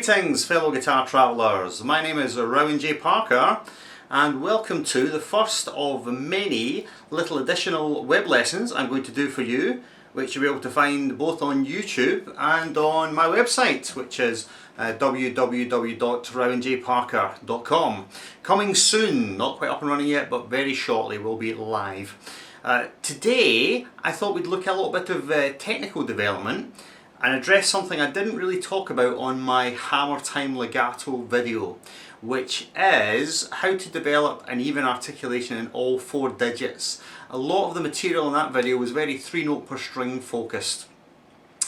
Greetings fellow guitar travellers, my name is Rowan J. Parker and welcome to the first of many little additional web lessons I'm going to do for you, which you'll be able to find both on YouTube and on my website, which is www.rowanjparker.com. Coming soon, not quite up and running yet, but very shortly we'll be live. Today I thought we'd look at a little bit of technical development and address something I didn't really talk about on my Hammer Time Legato video, which is how to develop an even articulation in all 4 digits. A lot of the material in that video was very 3-note per string focused,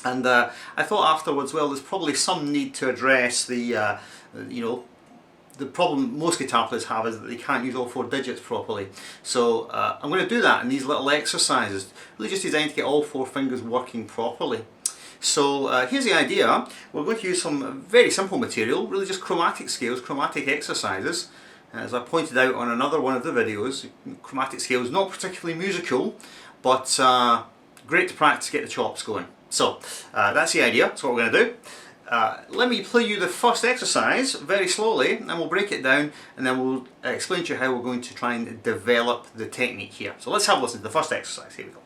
and I thought afterwards, well, there's probably some need to address the the problem most guitar players have is that they can't use all 4 digits properly. So I'm going to do that in these little exercises, really just designed to get all 4 fingers working properly. So here's the idea. We're going to use some very simple material, really just chromatic scales, chromatic exercises. As I pointed out on another one of the videos, chromatic scales not particularly musical, but great to practice, get the chops going. So that's the idea, that's what we're going to do. Let me play you the first exercise very slowly, and we'll break it down, and then we'll explain to you how we're going to try and develop the technique here. So let's have a listen to the first exercise. Here we go.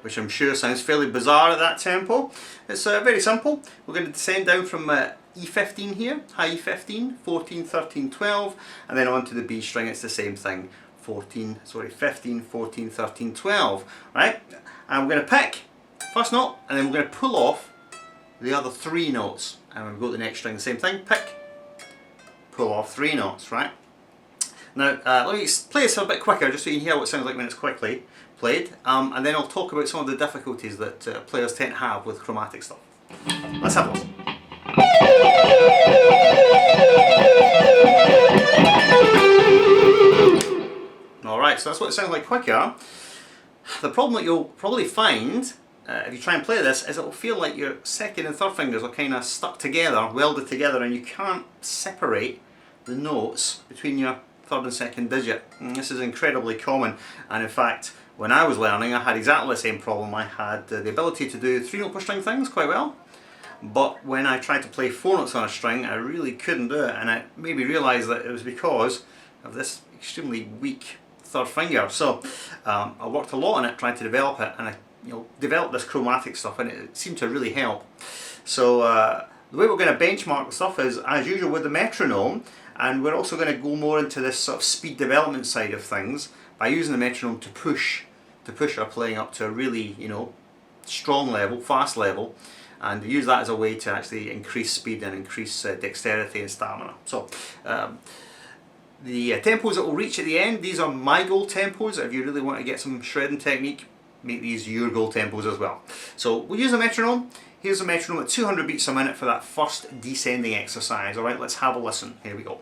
Which I'm sure sounds fairly bizarre at that tempo. It's very simple. We're going to descend down from E15 here, high E15, 14, 13, 12, and then onto the B string. It's the same thing, 15, 14, 13, 12, right? And we're going to pick first note, and then we're going to pull off the other 3 notes. And we'll go to the next string, the same thing, pick, pull off 3 notes, right? Now, let me play this a bit quicker just so you can hear what it sounds like when it's quickly played, and then I'll talk about some of the difficulties that players tend to have with chromatic stuff. Let's have a listen. Alright, so that's what it sounds like quicker. The problem that you'll probably find if you try and play this is it will feel like your second and third fingers are kind of stuck together, welded together, and you can't separate the notes between your third and second digit. And this is incredibly common, and in fact when I was learning I had exactly the same problem. I had the ability to do 3-note per string things quite well, but when I tried to play 4 notes on a string I really couldn't do it, and I made me realise that it was because of this extremely weak third finger. So I worked a lot on it trying to develop it, and I developed this chromatic stuff, and it seemed to really help. So the way we're going to benchmark the stuff is as usual with the metronome, and we're also going to go more into this sort of speed development side of things by using the metronome to push our playing up to a really strong level, fast level, and use that as a way to actually increase speed and increase dexterity and stamina. So the tempos that we'll reach at the end, these are my goal tempos. If you really want to get some shredding technique, make these your goal tempos as well. So we'll use a metronome. Here's a metronome at 200 beats a minute for that first descending exercise. Alright, let's have a listen. Here we go.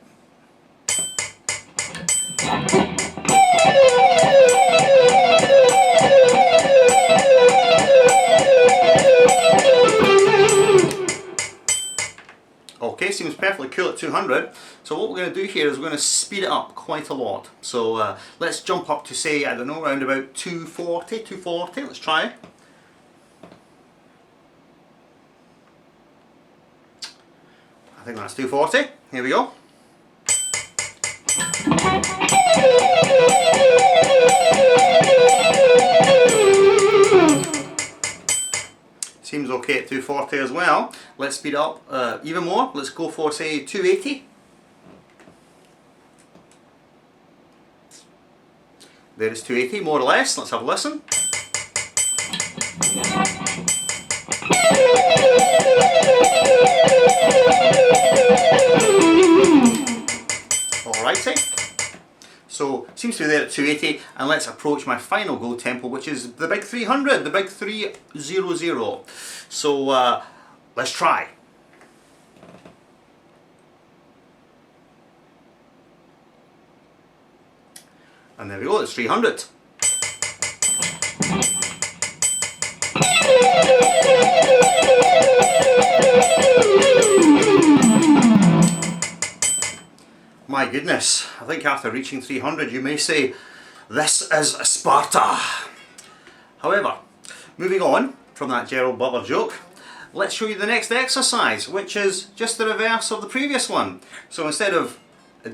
Okay, seems perfectly cool at 200. So what we're going to do here is we're going to speed it up quite a lot. So let's jump up to, say, I don't know, around about 240. Let's try. I think that's 240. Here we go. Seems okay at 240 as well. Let's speed up even more. Let's go for, say, 280. There is 280, more or less. Let's have a listen. Alrighty. So, seems to be there at 280, and let's approach my final go tempo, which is the big 300, the big 300. So, let's try. And there we go, it's 300. My goodness, I think after reaching 300 you may say, this is Sparta. However, moving on from that Gerald Butler joke, let's show you the next exercise, which is just the reverse of the previous one. So instead of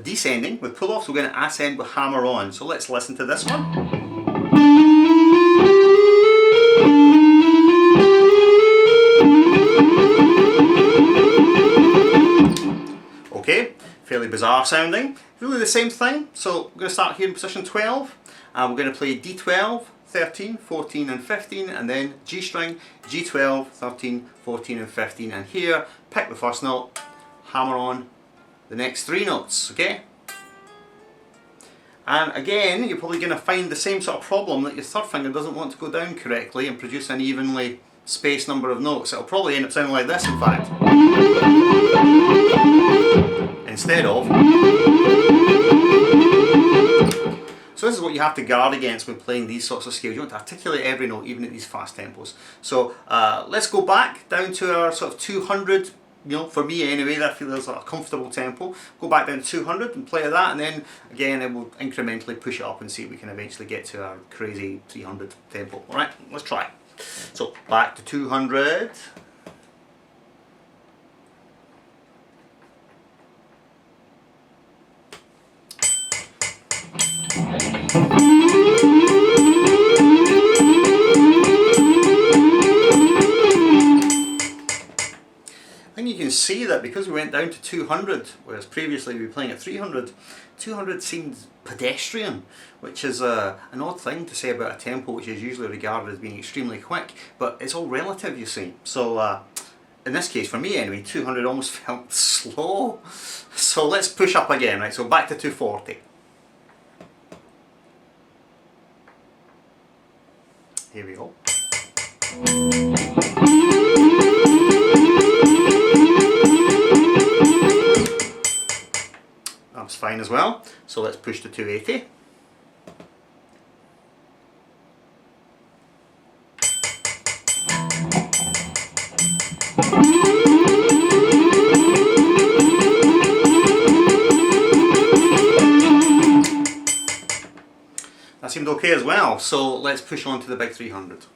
descending with pull-offs, we're going to ascend with hammer-on. So let's listen to this one. Okay, fairly bizarre sounding. Really the same thing. So we're going to start here in position 12, and we're going to play D12, 13, 14 and 15, and then G string, G12, 13, 14 and 15, and here pick the first note, hammer on the next three notes, okay? And again, you're probably going to find the same sort of problem, that your third finger doesn't want to go down correctly and produce an evenly spaced number of notes. It'll probably end up sounding like this, in fact, instead of. So this is what you have to guard against when playing these sorts of scales. You want to articulate every note, even at these fast tempos. So let's go back down to our sort of 200, you know, for me anyway, that feels like a comfortable tempo. Go back down to 200 and play that, and then again it will incrementally push it up and see if we can eventually get to our crazy 300 tempo. Alright, let's try. So back to 200. And you can see that because we went down to 200, whereas previously we were playing at 300, 200 seems pedestrian, which is an odd thing to say about a tempo which is usually regarded as being extremely quick, but it's all relative, you see. So in this case, for me anyway, 200 almost felt slow. So let's push up again, right? So back to 240. Here we go. That's fine as well. So let's push to 280. That seemed okay as well. So let's push on to the big 300.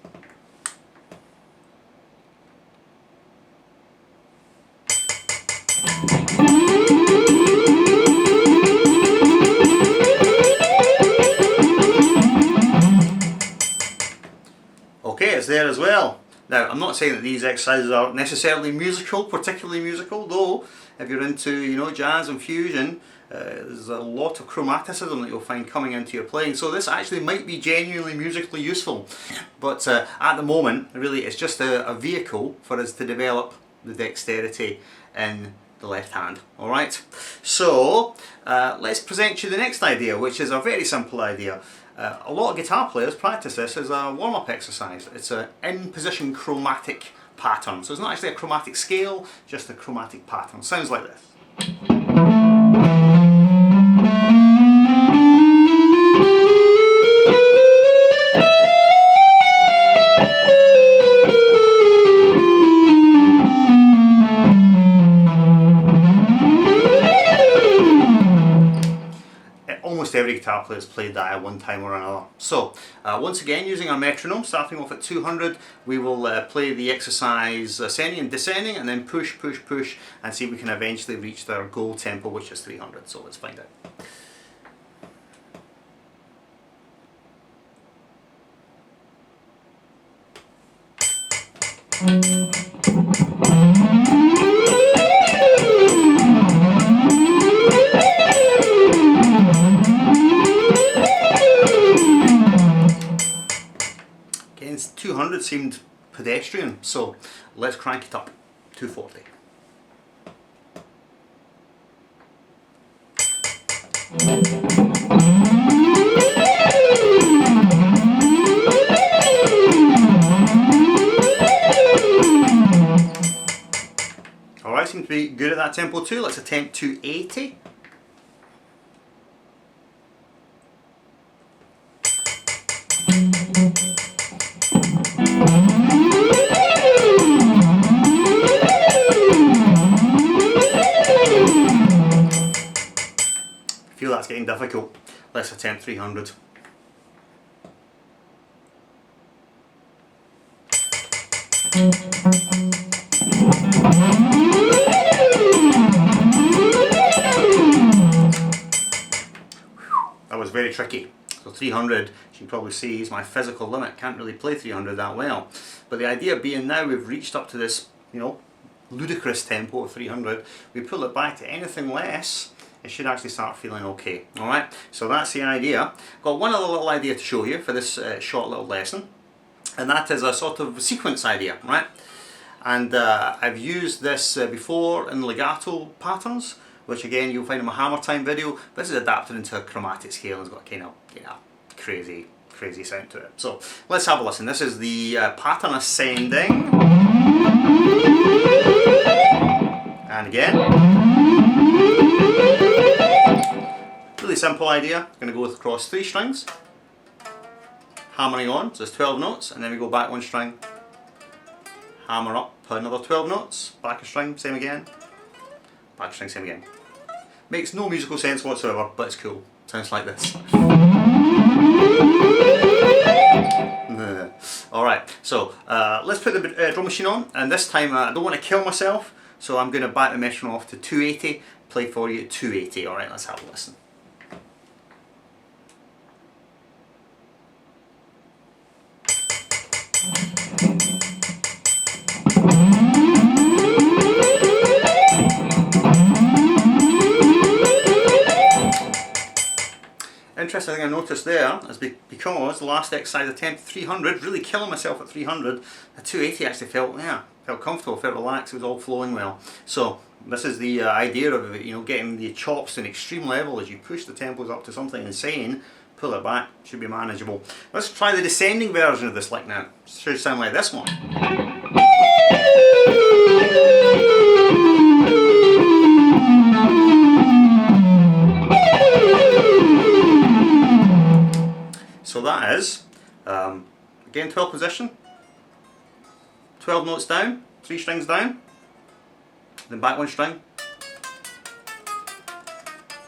Okay, it's there as well. Now, I'm not saying that these exercises are necessarily musical, particularly musical, though if you're into, you know, jazz and fusion, there's a lot of chromaticism that you'll find coming into your playing. So this actually might be genuinely musically useful. But at the moment, really, it's just a vehicle for us to develop the dexterity in the left hand. Alright, so let's present you the next idea, which is a very simple idea. A lot of guitar players practice this as a warm-up exercise. It's an in-position chromatic pattern. So it's not actually a chromatic scale, just a chromatic pattern. Sounds like this. Every guitar player has played that at one time or another. So once again, using our metronome, starting off at 200, we will play the exercise ascending and descending, and then push, push, push, and see if we can eventually reach our goal tempo, which is 300. So let's find out. Again, 200 seemed pedestrian, so let's crank it up. 240. Alright, seem to be good at that tempo too. Let's attempt 280. feel that's getting difficult, let's attempt 300. That was very tricky. So 300, as you can probably see, is my physical limit. Can't really play 300 that well. But the idea being now we've reached up to this, you know, ludicrous tempo of 300, we pull it back to anything less, it should actually start feeling okay. Alright, so that's the idea. Got one other little idea to show you for this short little lesson, and that is a sort of sequence idea, right? And I've used this before in legato patterns, which again you'll find in my hammer time video. This is adapted into a chromatic scale and it's got a kind of, crazy sound to it. So let's have a listen. This is the pattern ascending, and again. Really simple idea. Going to go across 3 strings, hammering on, so it's 12 notes, and then we go back 1 string, hammer up another 12 notes, back a string, same again, back a string, same again. Makes no musical sense whatsoever, but it's cool. Sounds like this. Alright, so let's put the drum machine on, and this time I don't want to kill myself, so I'm going to back the metronome off to 280, play for you at 280. Alright, let's have a listen. Interesting thing I noticed there is because the last exercise attempt 300, really killing myself at 300, at 280 actually felt comfortable, felt relaxed, it was all flowing well. So this is the idea of it, you know, getting the chops to an extreme level. As you push the tempos up to something insane, pull it back, should be manageable. Let's try the descending version of this lick now. It should sound like this one. So that is, again 12 position, 12 notes down, 3 strings down, then back 1 string,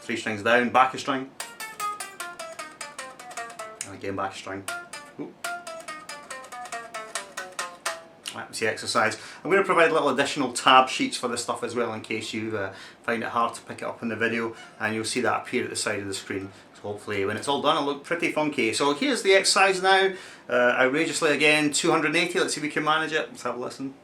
3 strings down, back a string, and again back a string. Ooh. That's the exercise. I'm going to provide little additional tab sheets for this stuff as well in case you find it hard to pick it up in the video, and you'll see that appear at the side of the screen. So hopefully when it's all done it'll look pretty funky. So here's the exercise now, outrageously again, 280, let's see if we can manage it. Let's have a listen.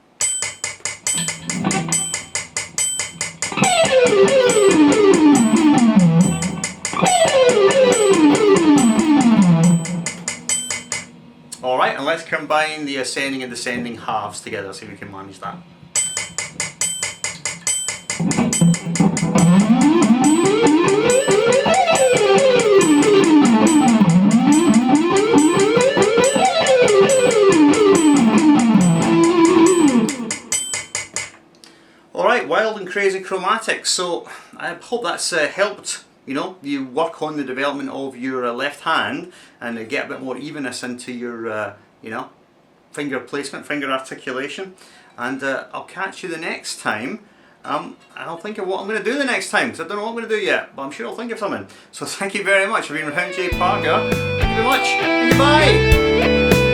Alright, and let's combine the ascending and descending halves together, see if we can manage that. Alright, wild and crazy chromatics. So I hope that's helped, you know, you work on the development of your left hand and get a bit more evenness into your, you know, finger placement, finger articulation. And I'll catch you the next time. I'll think of what I'm going to do the next time, because I don't know what I'm going to do yet, but I'm sure I'll think of something. So thank you very much. I've been Round J Parker. Thank you very much. Goodbye.